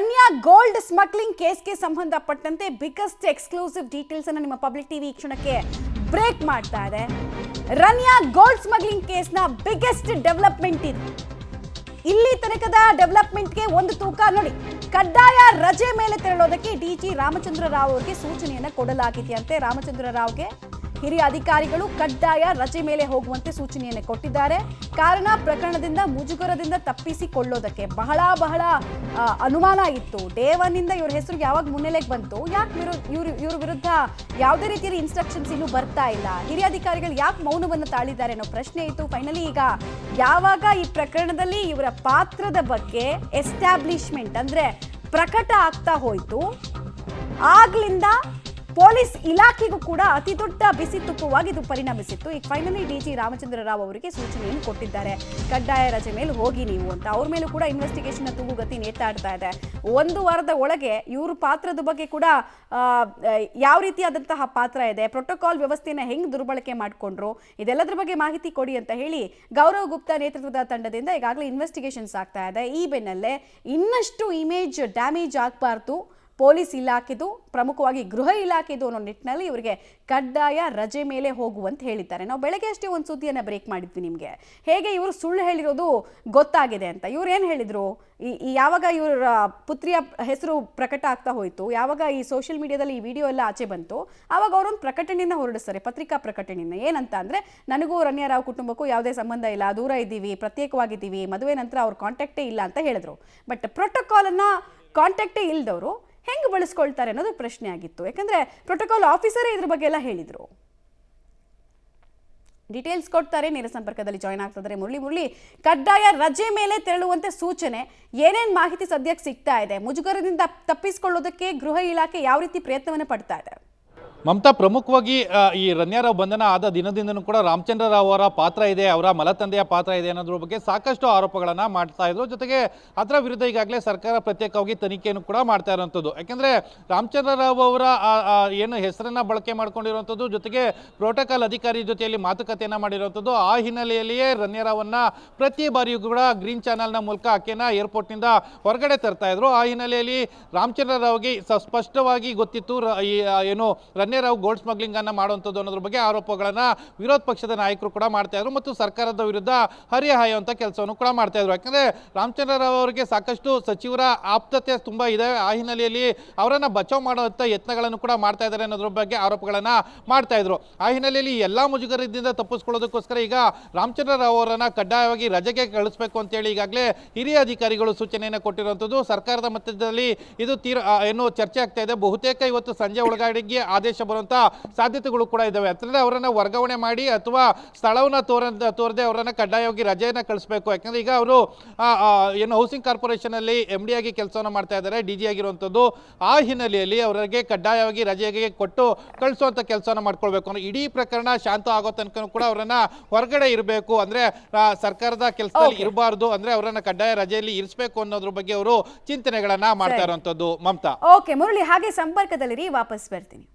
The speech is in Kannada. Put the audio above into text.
ರನ್ಯಾ ಗೋಲ್ಡ್ ಸ್ಮಗ್ಲಿಂಗ್ ಕೇಸ್ಗೆ ಸಂಬಂಧಪಟ್ಟಂತೆ ಬಿಗ್ಗೆಸ್ಟ್ ಎಕ್ಸ್ಕ್ಲೂಸಿವ್ ಡೀಟೇಲ್ಸ್ ಅನ್ನು ನಿಮ್ಮ ಪಬ್ಲಿಕ್ ಟಿವಿ ಈ ಕ್ಷಣಕ್ಕೆ ಬ್ರೇಕ್ ಮಾಡ್ತಾ ಇದೆ. ರನ್ಯಾ ಗೋಲ್ಡ್ ಸ್ಮಗ್ಲಿಂಗ್ ಕೇಸ್ನ ಬಿಗ್ಗೆಸ್ಟ್ ಡೆವಲಪ್ಮೆಂಟ್ ಇದು. ಇಲ್ಲಿ ತನಕದ ಡೆವಲಪ್ಮೆಂಟ್ಗೆ ಒಂದು ತೂಕ ನೋಡಿ. ಕಡ್ಡಾಯ ರಜೆ ಮೇಲೆ ತೆರಳೋದಕ್ಕೆ ಡಿಜಿ ರಾಮಚಂದ್ರ ರಾವ್ ಅವರಿಗೆ ಸೂಚನೆಯನ್ನು ಕೊಡಲಾಗಿದೆಯಂತೆ. ರಾಮಚಂದ್ರ ರಾವ್ಗೆ ಹಿರಿಯ ಅಧಿಕಾರಿಗಳು ಕಡ್ಡಾಯ ರಜೆ ಮೇಲೆ ಹೋಗುವಂತೆ ಸೂಚನೆಯನ್ನು ಕೊಟ್ಟಿದ್ದಾರೆ. ಕಾರಣ ಪ್ರಕರಣದಿಂದ ಮುಜುಗರದಿಂದ ತಪ್ಪಿಸಿಕೊಳ್ಳೋದಕ್ಕೆ ಬಹಳ ಅನುಮಾನ ಇತ್ತು. ಡೇ ಒನ್ ಇಂದ ಇವ್ರ ಹೆಸರು ಯಾವಾಗ ಮುನ್ನೆಲೆಗೆ ಬಂತು, ಯಾಕೆ ಇವ್ರ ವಿರುದ್ಧ ಯಾವುದೇ ರೀತಿಯ ಇನ್ಸ್ಟ್ರಕ್ಷನ್ಸ್ ಇನ್ನೂ ಬರ್ತಾ ಇಲ್ಲ, ಹಿರಿಯ ಅಧಿಕಾರಿಗಳು ಯಾಕೆ ಮೌನವನ್ನು ತಾಳಿದ್ದಾರೆ ಅನ್ನೋ ಪ್ರಶ್ನೆ ಇತ್ತು. ಫೈನಲಿ ಈಗ ಯಾವಾಗ ಈ ಪ್ರಕರಣದಲ್ಲಿ ಇವರ ಪಾತ್ರದ ಬಗ್ಗೆ ಎಸ್ಟಾಬ್ಲಿಷ್ಮೆಂಟ್ ಅಂದ್ರೆ ಪ್ರಕಟ ಆಗ್ತಾ ಹೋಯ್ತು, ಆಗ್ಲಿಂದ ಪೊಲೀಸ್ ಇಲಾಖೆಗೂ ಕೂಡ ಅತಿ ದೊಡ್ಡ ಬಿಸಿ ತುಪ್ಪವಾಗಿ ಇದು ಪರಿಣಮಿಸಿತ್ತು. ಈಗ ಫೈನಲಿ ಡಿಜಿ ರಾಮಚಂದ್ರ ರಾವ್ ಅವರಿಗೆ ಸೂಚನೆಯನ್ನು ಕೊಟ್ಟಿದ್ದಾರೆ, ಕಡ್ಡಾಯ ರಜೆ ಮೇಲೆ ಹೋಗಿ ನೀವು ಅಂತ. ಅವ್ರ ಮೇಲೂ ಕೂಡ ಇನ್ವೆಸ್ಟಿಗೇಷನ್ ತೂಗುಗತಿ ನೇತಾಡ್ತಾ ಇದೆ. ಒಂದು ವಾರದ ಒಳಗೆ ಇವ್ರ ಪಾತ್ರದ ಬಗ್ಗೆ ಕೂಡ ಯಾವ ರೀತಿಯಾದಂತಹ ಪಾತ್ರ ಇದೆ, ಪ್ರೋಟೋಕಾಲ್ ವ್ಯವಸ್ಥೆಯನ್ನು ಹೆಂಗ್ ದುರ್ಬಳಕೆ ಮಾಡಿಕೊಂಡ್ರು, ಇದೆಲ್ಲದ್ರ ಬಗ್ಗೆ ಮಾಹಿತಿ ಕೊಡಿ ಅಂತ ಹೇಳಿ ಗೌರವ್ ಗುಪ್ತಾ ನೇತೃತ್ವದ ತಂಡದಿಂದ ಈಗಾಗಲೇ ಇನ್ವೆಸ್ಟಿಗೇಷನ್ಸ್ ಆಗ್ತಾ ಇದೆ. ಈ ಬೆನ್ನಲ್ಲೇ ಇನ್ನಷ್ಟು ಇಮೇಜ್ ಡ್ಯಾಮೇಜ್ ಆಗಬಾರ್ದು ಪೊಲೀಸ್ ಇಲಾಖೆದು, ಪ್ರಮುಖವಾಗಿ ಗೃಹ ಇಲಾಖೆದು ಅನ್ನೋ ನಿಟ್ಟಿನಲ್ಲಿ ಇವರಿಗೆ ಕಡ್ಡಾಯ ರಜೆ ಮೇಲೆ ಹೋಗುವಂತ ಹೇಳಿದ್ದಾರೆ. ನಾವು ಬೆಳಗ್ಗೆ ಅಷ್ಟೇ ಒಂದು ಸುದ್ದಿಯನ್ನು ಬ್ರೇಕ್ ಮಾಡಿದ್ವಿ ನಿಮಗೆ, ಹೇಗೆ ಇವರು ಸುಳ್ಳು ಹೇಳಿರೋದು ಗೊತ್ತಾಗಿದೆ ಅಂತ. ಇವ್ರು ಏನು ಹೇಳಿದ್ರು, ಯಾವಾಗ ಇವರ ಪುತ್ರಿಯ ಹೆಸರು ಪ್ರಕಟ ಆಗ್ತಾ ಹೋಯಿತು, ಯಾವಾಗ ಈ ಸೋಷಿಯಲ್ ಮೀಡಿಯಾದಲ್ಲಿ ಈ ವಿಡಿಯೋ ಎಲ್ಲ ಆಚೆ ಬಂತು, ಆವಾಗ ಅವರೊಂದು ಪ್ರಕಟಣೆಯನ್ನು ಹೊರಡಿಸ್ತಾರೆ, ಪತ್ರಿಕಾ ಪ್ರಕಟಣೆಯನ್ನು. ಏನಂತ ಅಂದರೆ, ನನಗೂ ರನ್ಯಾ ರಾವ್ ಕುಟುಂಬಕ್ಕೂ ಯಾವುದೇ ಸಂಬಂಧ ಇಲ್ಲ, ದೂರ ಇದ್ದೀವಿ, ಪ್ರತ್ಯೇಕವಾಗಿದ್ದೀವಿ, ಮದುವೆ ನಂತರ ಅವ್ರ ಕಾಂಟ್ಯಾಕ್ಟೇ ಇಲ್ಲ ಅಂತ ಹೇಳಿದ್ರು. ಬಟ್ ಪ್ರೋಟೋಕಾಲನ್ನು ಕಾಂಟ್ಯಾಕ್ಟೇ ಇಲ್ದವರು ಹೆಂಗೆ ಬಳಸ್ಕೊಳ್ತಾರೆ ಅನ್ನೋದು ಪ್ರಶ್ನೆ ಆಗಿತ್ತು. ಯಾಕಂದ್ರೆ ಪ್ರೋಟೋಕಾಲ್ ಆಫೀಸರೇ ಇದ್ರ ಬಗ್ಗೆ ಎಲ್ಲ ಹೇಳಿದ್ರು. ಡೀಟೇಲ್ಸ್ ಕೊಡ್ತಾರೆ, ನೇರ ಸಂಪರ್ಕದಲ್ಲಿ ಜಾಯ್ನ್ ಆಗ್ತಿದ್ದಾರೆ ಮುರಳಿ. ಕಡ್ಡಾಯ ರಜೆ ಮೇಲೆ ತೆರಳುವಂತೆ ಸೂಚನೆ, ಏನೇನ್ ಮಾಹಿತಿ ಸದ್ಯಕ್ಕೆ ಸಿಗ್ತಾ ಇದೆ, ಮುಜುಗರದಿಂದ ತಪ್ಪಿಸಿಕೊಳ್ಳೋದಕ್ಕೆ ಗೃಹ ಇಲಾಖೆ ಯಾವ ರೀತಿ ಪ್ರಯತ್ನವನ್ನು ಪಡ್ತಾ ಇದೆ? ಮಮತಾ, ಪ್ರಮುಖವಾಗಿ ಈ ರನ್ಯಾ ರಾವ್ ಬಂಧನ ಆದ ದಿನದಿಂದನೂ ಕೂಡ ರಾಮಚಂದ್ರ ರಾವ್ ಅವರ ಪಾತ್ರ ಇದೆ, ಅವರ ಮಲತಂದೆಯ ಪಾತ್ರ ಇದೆ ಅನ್ನೋದ್ರ ಬಗ್ಗೆ ಸಾಕಷ್ಟು ಆರೋಪಗಳನ್ನು ಮಾಡ್ತಾ ಇದ್ರು. ಜೊತೆಗೆ ಅದರ ವಿರುದ್ಧ ಈಗಾಗಲೇ ಸರ್ಕಾರ ಪ್ರತ್ಯೇಕವಾಗಿ ತನಿಖೆಯನ್ನು ಕೂಡ ಮಾಡ್ತಾ ಇರುವಂಥದ್ದು. ಯಾಕೆಂದರೆ ರಾಮಚಂದ್ರ ರಾವ್ ಅವರ ಏನು ಹೆಸರನ್ನು ಬಳಕೆ ಮಾಡ್ಕೊಂಡಿರುವಂಥದ್ದು, ಜೊತೆಗೆ ಪ್ರೋಟೋಕಾಲ್ ಅಧಿಕಾರಿ ಜೊತೆಯಲ್ಲಿ ಮಾತುಕತೆಯನ್ನು ಮಾಡಿರುವಂಥದ್ದು. ಆ ಹಿನ್ನೆಲೆಯಲ್ಲಿಯೇ ರನ್ಯಾ ರಾವನ್ನ ಪ್ರತಿ ಬಾರಿಯೂ ಕೂಡ ಗ್ರೀನ್ ಚಾನಲ್ನ ಮೂಲಕ ಆಕೆನ ಏರ್ಪೋರ್ಟ್ನಿಂದ ಹೊರಗಡೆ ತರ್ತಾ ಇದ್ರು. ಆ ಹಿನ್ನೆಲೆಯಲ್ಲಿ ರಾಮಚಂದ್ರ ರಾವ್ಗೆ ಸ್ಪಷ್ಟವಾಗಿ ಗೊತ್ತಿತ್ತು ಏನು ರನ್ಯಾ ರಾವ್ ಗೋಲ್ಡ್ ಸ್ಮಗ್ಲಿಂಗ್ ಅನ್ನ ಮಾಡುವಂಥದ್ದು ಅನ್ನೋದ್ರ ಬಗ್ಗೆ ಆರೋಪಗಳನ್ನ ವಿರೋಧ ಪಕ್ಷದ ನಾಯಕರು ಕೂಡ ಮಾಡ್ತಾ ಇದ್ರು ಮತ್ತು ಸರ್ಕಾರದ ವಿರುದ್ಧ ಹರಿಹಾಯುವಂತ ಕೆಲಸವನ್ನು ಕೂಡ ಮಾಡ್ತಾ ಇದ್ರು. ಯಾಕಂದ್ರೆ ರಾಮಚಂದ್ರ ರಾವ್ ಅವರಿಗೆ ಸಾಕಷ್ಟು ಸಚಿವರ ಆಪ್ತತೆ ತುಂಬಾ ಇದೆ. ಆ ಹಿನ್ನೆಲೆಯಲ್ಲಿ ಅವರನ್ನ ಬಚಾವ್ ಮಾಡುವಂತ ಯತ್ನಗಳನ್ನು ಕೂಡ ಮಾಡ್ತಾ ಇದ್ದಾರೆ ಅನ್ನೋದ್ರ ಬಗ್ಗೆ ಆರೋಪಗಳನ್ನ ಮಾಡ್ತಾ ಇದ್ರು. ಆ ಹಿನ್ನೆಲೆಯಲ್ಲಿ ಎಲ್ಲಾ ಮುಜುಗರದಿಂದ ತಪ್ಪಿಸ್ಕೊಳ್ಳೋದಕ್ಕೋಸ್ಕರ ಈಗ ರಾಮಚಂದ್ರ ರಾವ್ ಅವರನ್ನ ಕಡ್ಡಾಯವಾಗಿ ರಜೆಗೆ ಕಳಿಸಬೇಕು ಅಂತೇಳಿ ಈಗಾಗಲೇ ಹಿರಿಯ ಅಧಿಕಾರಿಗಳು ಸೂಚನೆಯನ್ನು ಕೊಟ್ಟಿರುವಂಥದ್ದು. ಸರ್ಕಾರದ ಮಟ್ಟದಲ್ಲಿ ಇದು ಏನು ಚರ್ಚೆ ಆಗ್ತಾ ಇದೆ. ಬಹುತೇಕ ಇವತ್ತು ಸಂಜೆ ಒಳಗಡೆಗೆ ಆದೇಶ ಬರುವಂತ ಸಾಧ್ಯತೆಗಳು ಕೂಡ ಇದಾವೆ. ಯಾಕಂದ್ರೆ ಅವರನ್ನ ವರ್ಗಾವಣೆ ಮಾಡಿ ಅಥವಾ ಸ್ಥಳವನ್ನ ತೋರದೆ ಅವರನ್ನ ಕಡ್ಡಾಯವಾಗಿ ರಜೆಯನ್ನ ಕಳಿಸಬೇಕು. ಯಾಕಂದ್ರೆ ಈಗ ಅವರು ಏನು ಹೌಸಿಂಗ್ ಕಾರ್ಪೊರೇಷನ್ ಅಲ್ಲಿ MD ಆಗಿ ಕೆಲಸವನ್ನ ಮಾಡ್ತಾ ಇದ್ದಾರೆ, DG ಆಗಿರುವಂತದ್ದು. ಆ ಹಿನ್ನೆಲೆಯಲ್ಲಿ ಅವರಿಗೆ ಕಡ್ಡಾಯವಾಗಿ ರಜೆಗೆ ಕೊಟ್ಟು ಕಳಿಸುವಂತ ಕೆಲಸವನ್ನ ಮಾಡ್ಕೊಳ್ಬೇಕು ಅಂದ್ರೆ ಇಡೀ ಪ್ರಕರಣ ಶಾಂತ ಆಗೋ ತನಕ ಕೂಡ ಅವರನ್ನ ಹೊರಗಡೆ ಇರಬೇಕು, ಅಂದ್ರೆ ಸರ್ಕಾರದ ಕೆಲಸದಲ್ಲಿ ಇರಬಾರ್ದು, ಅಂದ್ರೆ ಅವರನ್ನ ಕಡ್ಡಾಯ ರಜೆಯಲ್ಲಿ ಇರಿಸಬೇಕು ಅನ್ನೋದ್ರ ಬಗ್ಗೆ ಅವರು ಚಿಂತನೆಗಳನ್ನ ಮಾಡ್ತಾ ಇರುವಂತದ್ದು. ಮಮತಾ, ಓಕೆ ಮುರಳಿ, ಹಾಗೆ ಸಂಪರ್ಕದಲ್ಲಿ ವಾಪಸ್ ಬರ್ತೀನಿ.